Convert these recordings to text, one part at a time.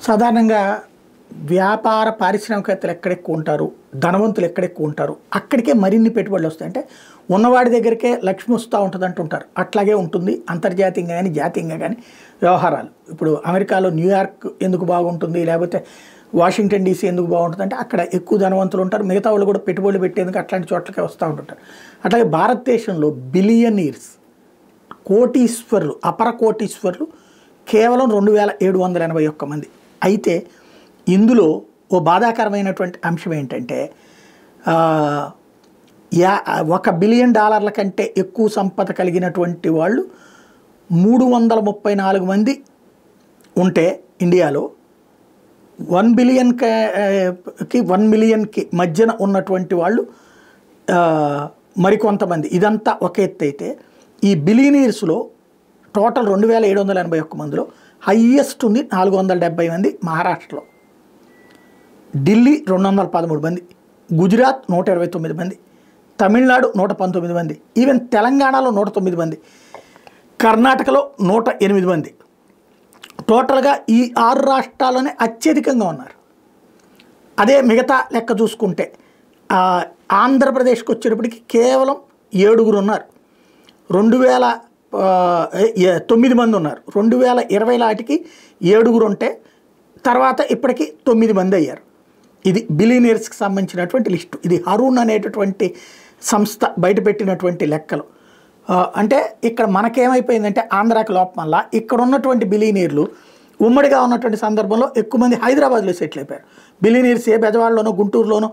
సాధారణంగా వ్యాపార పారిశ్రామికవేత్తలు ఎక్కడ ఎక్కువ ఉంటారు, ధనవంతులు ఎక్కడ ఎక్కువ ఉంటారు, అక్కడికే మరిన్ని పెట్టుబడులు వస్తాయి. అంటే ఉన్నవాడి దగ్గరికే లక్ష్మి వస్తూ ఉంటుంది అంటుంటారు. అట్లాగే ఉంటుంది అంతర్జాతీయంగా కానీ జాతీయంగా కానీ వ్యవహారాలు. ఇప్పుడు అమెరికాలో న్యూయార్క్ ఎందుకు బాగుంటుంది, లేకపోతే వాషింగ్టన్ డీసీ ఎందుకు బాగుంటుంది అంటే అక్కడ ఎక్కువ ధనవంతులు ఉంటారు, మిగతా వాళ్ళు కూడా పెట్టుబడులు పెట్టేందుకు అట్లాంటి చోట్లకే వస్తూ ఉంటుంటారు. అట్లాగే భారతదేశంలో బిలియనీర్స్, కోటీశ్వరులు, అపర కోటీశ్వరులు కేవలం 2781 మంది. అయితే ఇందులో ఓ బాధాకరమైనటువంటి అంశం ఏంటంటే $1 బిలియన్ కంటే ఎక్కువ సంపద కలిగినటువంటి వాళ్ళు 334 మంది ఉంటే ఇండియాలో 1 బిలియన్కి 1 మిలియన్కి మధ్యన ఉన్నటువంటి వాళ్ళు మరికొంతమంది. ఇదంతా ఒక ఎత్తు అయితే ఈ బిలియనీర్స్లో టోటల్ 2781 మందిలో హయ్యెస్ట్ ఉంది 470 మంది మహారాష్ట్రలో, ఢిల్లీ 213 మంది, గుజరాత్ 129 మంది, తమిళనాడు 119 మంది, ఈవెన్ తెలంగాణలో 109 మంది, కర్ణాటకలో 108 మంది. టోటల్గా ఈ 6 రాష్ట్రాల్లోనే అత్యధికంగా ఉన్నారు. అదే మిగతా లెక్క చూసుకుంటే ఆంధ్రప్రదేశ్కి వచ్చేటప్పటికి కేవలం 7 ఉన్నారు, 9 మంది ఉన్నారు. 2020 నాటికి 7 ఉంటే తర్వాత ఇప్పటికి 9 మంది అయ్యారు. ఇది బిలియనీర్స్కి సంబంధించినటువంటి లిస్టు. ఇది హరూన్ అనేటటువంటి సంస్థ బయటపెట్టినటువంటి లెక్కలు. అంటే ఇక్కడ మనకేమైపోయిందంటే ఆంధ్రాకి లోపం వల్ల ఇక్కడ ఉన్నటువంటి బిలియనీర్లు ఉమ్మడిగా ఉన్నటువంటి సందర్భంలో ఎక్కువ మంది హైదరాబాద్లో సెటిల్ అయిపోయారు. బిలియనీర్స్ ఏ బెజవాడలోనో గుంటూరులోనో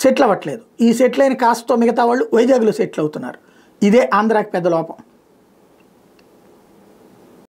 సెటిల్ అవ్వట్లేదు. ఈ సెటిల్ అయిన కాస్తో మిగతా వాళ్ళు వైజాగ్లో సెటిల్ అవుతున్నారు. ఇదే ఆంధ్రాకి పెద్ద లోపం.